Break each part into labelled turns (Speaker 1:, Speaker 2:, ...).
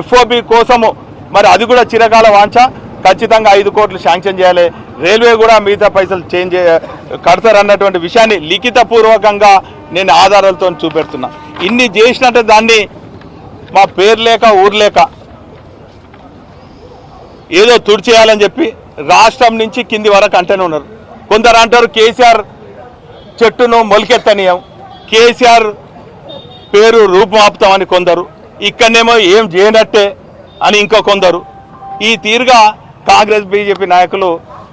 Speaker 1: FOB కోసము మరి అది కూడా చిరకాల వాంఛ. ఖచ్చితంగా 5 కోట్లు శాంక్షన్ చేయాలి. రైల్వే కూడా మిగతా పైసలు చేంజ్ కడతారన్నటువంటి విషయాన్ని లిఖితపూర్వకంగా నేను ఆధారాలతో చూపెడుతున్నా. ఇన్ని చేసినట్టు దాన్ని మా పేరు లేక ఊరు లేక ఏదో తుడిచేయాలని చెప్పి రాష్ట్రం నుంచి కింది వరకు అంటేనే ఉన్నారు. కొందరు అంటారు కేసీఆర్ చెట్టును మొలకెత్తనీయం, కేసీఆర్ పేరు రూపుమాపుతామని కొందరు, ఇక్కడనేమో ఏం చేయనట్టే అని ఇంకో కొందరు. ఈ తీరుగా కాంగ్రెస్ బీజేపీ నాయకులు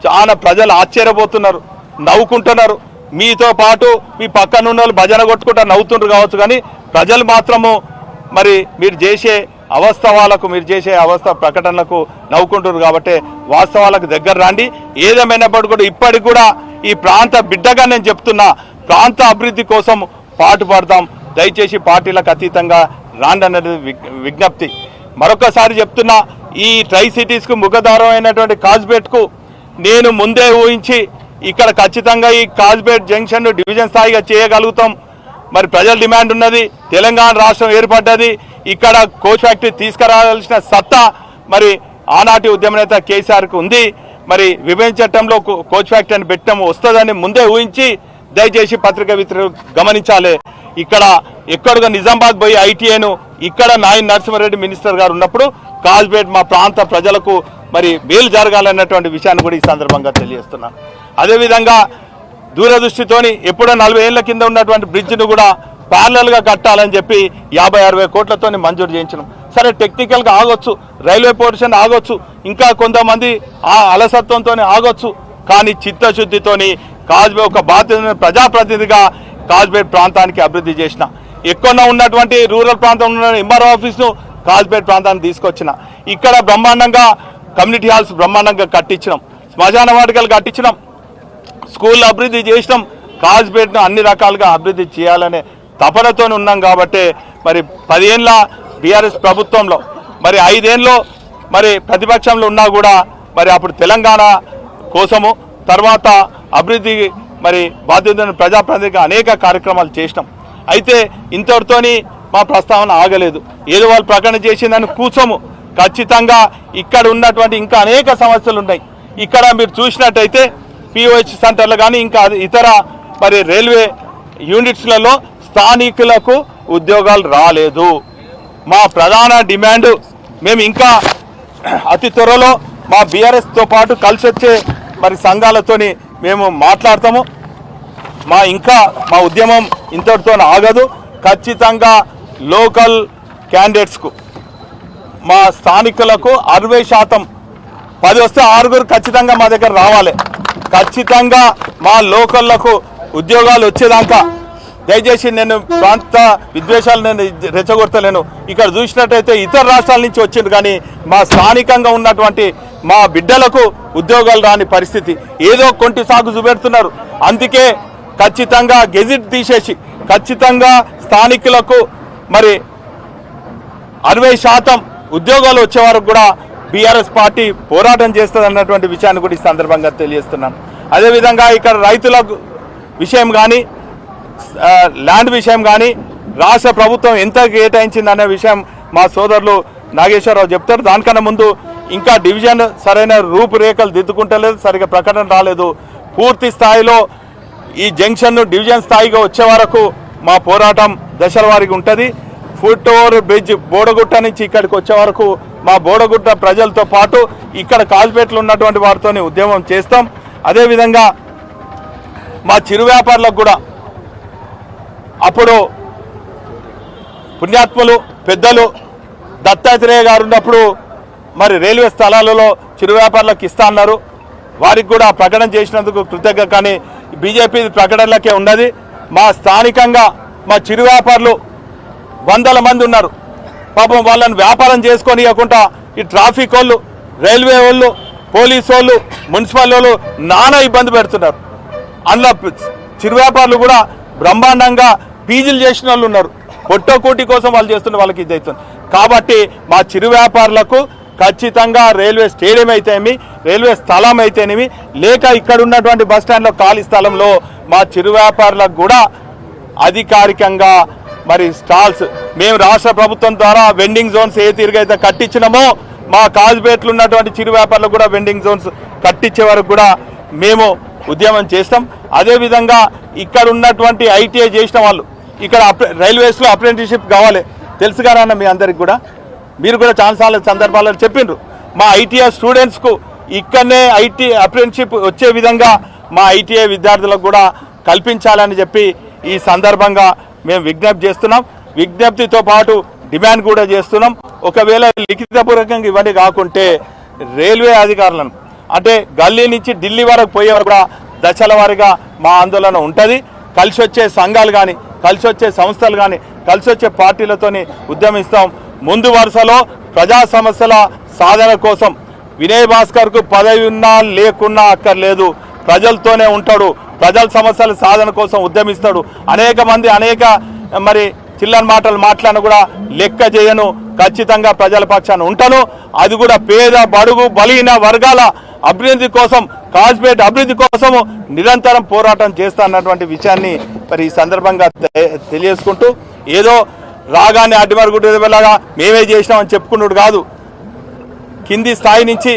Speaker 1: చాలా ప్రజలు ఆశ్చర్యపోతున్నారు, నవ్వుకుంటున్నారు. మీతో పాటు మీ పక్కన ఉన్న వాళ్ళు భజన కొట్టుకుంటా నవ్వుతుండ్రు కావచ్చు, కానీ ప్రజలు మాత్రము మరి మీరు చేసే అవాస్తవాలకు, మీరు చేసే అవాస్తవ ప్రకటనలకు నవ్వుకుంటున్నారు. కాబట్టి వాస్తవాలకు దగ్గర రండి. ఏదేమైనప్పటికీ కూడా ఇప్పటికి కూడా ఈ ప్రాంత బిడ్డగా నేను చెప్తున్నా, ప్రాంత అభివృద్ధి కోసం పాటుపడతాం. దయచేసి పార్టీలకు అతీతంగా రాండి అన్నది విజ్ఞప్తి. మరొకసారి చెప్తున్నా, ఈ ట్రై సిటీస్కు ముఖద్వారం అయినటువంటి కాజ్పేట్కు నేను ముందే ఊహించి ఇక్కడ ఖచ్చితంగా ఈ కాజ్పేట్ జంక్షన్ డివిజన్ స్థాయిగా చేయగలుగుతాం. మరి ప్రజల డిమాండ్ ఉన్నది, తెలంగాణ రాష్ట్రం ఏర్పడ్డది, ఇక్కడ కోచ్ ఫ్యాక్టరీ తీసుకురావాల్సిన సత్తా మరి ఆనాటి ఉద్యమ నేత కేసీఆర్కు ఉంది. మరి విభజన చట్టంలో కోచ్ ఫ్యాక్టరీని పెట్టడం వస్తుందని ముందే ఊహించి దయచేసి పత్రికా మిత్రులు గమనించాలి. ఇక్కడ ఎక్కడుగా నిజామాబాద్ పోయి ఐటీఐను ఇక్కడ నాయన నరసింహారెడ్డి మినిస్టర్ గారు ఉన్నప్పుడు కాజ్పేట్ మా ప్రాంత ప్రజలకు మరి మేలు జరగాలన్నటువంటి విషయాన్ని కూడా ఈ సందర్భంగా తెలియజేస్తున్నాను. అదేవిధంగా దూరదృష్టితోని ఎప్పుడో 40 ఏళ్ల కింద ఉన్నటువంటి బ్రిడ్జ్ను కూడా ప్యారలల్గా కట్టాలని చెప్పి 50-60 కోట్లతో మంజూరు చేయించడం. సరే, టెక్నికల్గా ఆగొచ్చు, రైల్వే పోర్షన్ ఆగొచ్చు, ఇంకా కొంతమంది అలసత్వంతో ఆగొచ్చు, కానీ చిత్తశుద్ధితోని కాజ్పేట్ ఒక బాధ్యత ప్రజాప్రతినిధిగా కాజ్పేట్ ప్రాంతానికి అభివృద్ధి చేసిన, ఎక్కువ ఉన్నటువంటి రూరల్ ప్రాంతం ఉన్న ఎంఆర్ఓ ఆఫీస్ను కాజ్పేట్ ప్రాంతానికి తీసుకొచ్చిన, ఇక్కడ బ్రహ్మాండంగా కమ్యూనిటీ హాల్స్ బ్రహ్మాండంగా కట్టించినాం, శ్మశాన వాటికలు కట్టించినాం, స్కూల్ అభివృద్ధి చేసినాం. కాజ్పేట్ను అన్ని రకాలుగా అభివృద్ధి చేయాలనే తపనతో ఉన్నాం. కాబట్టి మరి 10 ఏళ్ళ బీఆర్ఎస్ ప్రభుత్వంలో మరి 5 ఏళ్ళలో మరి ప్రతిపక్షంలో ఉన్నా కూడా మరి అప్పుడు తెలంగాణ కోసము తర్వాత అభివృద్ధి మరి బాధ్యతను ప్రజాప్రతినిధిగా అనేక కార్యక్రమాలు చేసినాం. అయితే ఇంతటితోని మా ప్రస్తావన ఆగలేదు. ఏదో వాళ్ళు ప్రకటన చేసిందని కూర్చోము. ఖచ్చితంగా ఇక్కడ ఉన్నటువంటి ఇంకా అనేక సమస్యలు ఉన్నాయి. ఇక్కడ మీరు చూసినట్టయితే పిఓహెచ్ సెంటర్లు కానీ ఇంకా ఇతర మరి రైల్వే యూనిట్స్లలో స్థానికులకు ఉద్యోగాలు రాలేదు. మా ప్రధాన డిమాండ్, మేము ఇంకా అతి త్వరలో మా బీఆర్ఎస్తో పాటు కలిసి వచ్చే మరి సంఘాలతోని మేము మాట్లాడతాము. మా ఉద్యమం ఇంతటితో ఆగదు. ఖచ్చితంగా లోకల్ క్యాండిడేట్స్కు మా స్థానికులకు 60%, 10 వస్తే 6 ఖచ్చితంగా మా దగ్గర రావాలి. ఖచ్చితంగా మా లోకల్లకు ఉద్యోగాలు వచ్చేదాకా దయచేసి నేను ప్రాంత విద్వేషాలు నేను రెచ్చగొడతలేను. ఇక్కడ చూసినట్టయితే ఇతర రాష్ట్రాల నుంచి వచ్చింది, కానీ మా స్థానికంగా ఉన్నటువంటి మా బిడ్డలకు ఉద్యోగాలు రాని పరిస్థితి. ఏదో కొంటి సాగు చూపెడుతున్నారు. అందుకే ఖచ్చితంగా గెజిట్ తీసేసి ఖచ్చితంగా స్థానికులకు మరి 60% ఉద్యోగాలు వచ్చే వరకు కూడా బీఆర్ఎస్ పార్టీ పోరాటం చేస్తుంది అన్నటువంటి విషయాన్ని కూడా ఈ సందర్భంగా తెలియజేస్తున్నాను. అదేవిధంగా ఇక్కడ రైతుల విషయం కానీ ల్యాండ్ విషయం కానీ రాష్ట్ర ప్రభుత్వం ఎంత కేటాయించింది అనే విషయం మా సోదరులు నాగేశ్వరరావు చెప్తారు. దానికన్నా ముందు ఇంకా డివిజన్ సరైన రూపురేఖలు దిద్దుకుంటలేదు, సరిగా ప్రకటన రాలేదు. పూర్తి స్థాయిలో ఈ జంక్షన్ను డివిజన్ స్థాయిగా వచ్చే వరకు మా పోరాటం దశల వారీగా ఉంటుంది. ఫుట్ ఓవర్ బ్రిడ్జ్ బోడగుట్ట నుంచి ఇక్కడికి వచ్చే వరకు మా బోడగుట్ట ప్రజలతో పాటు ఇక్కడ కాజ్పేట్లో ఉన్నటువంటి వారితో ఉద్యమం చేస్తాం. అదేవిధంగా మా చిరు వ్యాపారులకు కూడా అప్పుడు పుణ్యాత్ములు పెద్దలు దత్తాత్రేయ గారు ఉన్నప్పుడు మరి రైల్వే స్థలాలలో చిరు వ్యాపారులకు ఇస్తా అన్నారు. వారికి కూడా ప్రకటన చేసినందుకు కృతజ్ఞత. కానీ బీజేపీ ప్రకటనలకే ఉన్నది. మా స్థానికంగా మా చిరు వ్యాపారులు 100 మంది ఉన్నారు. పాపం వాళ్ళని వ్యాపారం చేసుకొని ఇవ్వకుండా ఈ ట్రాఫిక్ వాళ్ళు, రైల్వే వాళ్ళు, పోలీసు వాళ్ళు, మున్సిపల్ వాళ్ళు నానా ఇబ్బంది పెడుతున్నారు. అందులో చిరు వ్యాపారులు కూడా బ్రహ్మాండంగా పీజీలు చేసిన వాళ్ళు ఉన్నారు. పొట్టకోటి కోసం వాళ్ళు చేస్తున్న వాళ్ళకి ఇది అవుతుంది. కాబట్టి మా చిరు వ్యాపారులకు ఖచ్చితంగా రైల్వే స్టేడియం అయితేనేమి, రైల్వే స్థలం అయితేనేమి, లేక ఇక్కడ ఉన్నటువంటి బస్టాండ్లో ఖాళీ స్థలంలో మా చిరు వ్యాపారులకు కూడా అధికారికంగా మరి స్టాల్స్ మేము రాష్ట్ర ప్రభుత్వం ద్వారా వెండింగ్ జోన్స్ ఏ తీరుగైతే కట్టించినామో మా కాజుపేటలో ఉన్నటువంటి చిరు వ్యాపారులకు కూడా వెండింగ్ జోన్స్ కట్టించే వరకు కూడా మేము ఉద్యమం చేస్తాం. అదేవిధంగా ఇక్కడ ఉన్నటువంటి ఐటీఐ చేసిన వాళ్ళు ఇక్కడ రైల్వేస్లో అప్రెంటిస్షిప్ కావాలి తెలుసు కదా అన్న మీ అందరికి కూడా, మీరు కూడా చాలా సందర్భాల్లో చెప్పిండ్రు. మా ఐటీఐ స్టూడెంట్స్కు ఇక్కడనే అప్రెంటిస్షిప్ వచ్చే విధంగా మా ఐటీఐ విద్యార్థులకు కూడా కల్పించాలని చెప్పి ఈ సందర్భంగా మేము విజ్ఞప్తి చేస్తున్నాం. విజ్ఞప్తితో పాటు డిమాండ్ కూడా చేస్తున్నాం. ఒకవేళ లిఖితపూర్వకంగా ఇవన్నీ కాకుంటే రైల్వే అధికారులను అంటే గల్లీ నుంచి ఢిల్లీ వరకు పోయే కూడా దశల వారీగా మా ఆందోళన ఉంటుంది. కలిసి వచ్చే సంఘాలు కానీ, కలిసి వచ్చే సంస్థలు కానీ, కలిసి వచ్చే పార్టీలతోని ఉద్యమిస్తాం. ముందు వరుసలో ప్రజా సమస్యల సాధన కోసం వినయ్ భాస్కర్కు పదవి ఉన్నా లేకున్నా అక్కర్లేదు, ప్రజలతోనే ఉంటాడు, ప్రజల సమస్యల సాధన కోసం ఉద్యమిస్తాడు. అనేక మంది అనేక మరి చిల్లర మాటలు మాట్లాడిన కూడా లెక్క చేయను, ఖచ్చితంగా ప్రజల పక్షాన ఉంటాను. అది కూడా పేద బడుగు బలహీన వర్గాల అభివృద్ధి కోసం, కాజ్పేట అభివృద్ధి కోసము నిరంతరం పోరాటం చేస్తానన్నటువంటి విషయాన్ని మరి ఈ సందర్భంగా తెలియజేసుకుంటూ, ఏదో రాగానే అడ్డిమరుగులాగా మేమే చేసినామని చెప్పుకున్నాడు కాదు, కింది స్థాయి నుంచి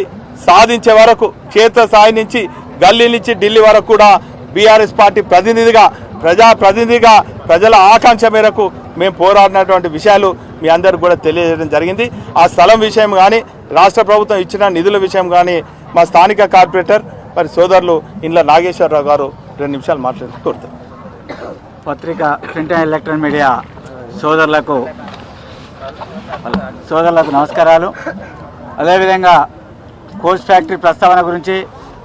Speaker 1: సాధించే వరకు, క్షేత్ర స్థాయి నుంచి గల్లీ నుంచి ఢిల్లీ వరకు కూడా బీఆర్ఎస్ పార్టీ ప్రతినిధిగా, ప్రజాప్రతినిధిగా ప్రజల ఆకాంక్ష మేరకు మేము పోరాడినటువంటి విషయాలు మీ అందరికి కూడా తెలియజేయడం జరిగింది. ఆ స్థలం విషయం కానీ, రాష్ట్ర ప్రభుత్వం ఇచ్చిన నిధుల విషయం కానీ మా స్థానిక కార్పొరేటర్ మరి సోదరులు ఇండ్ల నాగేశ్వరరావు గారు 2 నిమిషాలు మాట్లాడి కోరుతారు.
Speaker 2: పత్రిక, ప్రింట్ అండ్ ఎలక్ట్రానిక్ మీడియా సోదరులకు నమస్కారాలు. అదేవిధంగా కోచ్ ఫ్యాక్టరీ ప్రస్తావన గురించి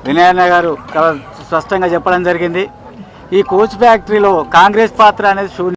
Speaker 2: వినయన్న గారు చాలా స్పష్టంగా చెప్పడం జరిగింది. ఈ కోచ్ ఫ్యాక్టరీలో కాంగ్రెస్ పాత్ర అనేది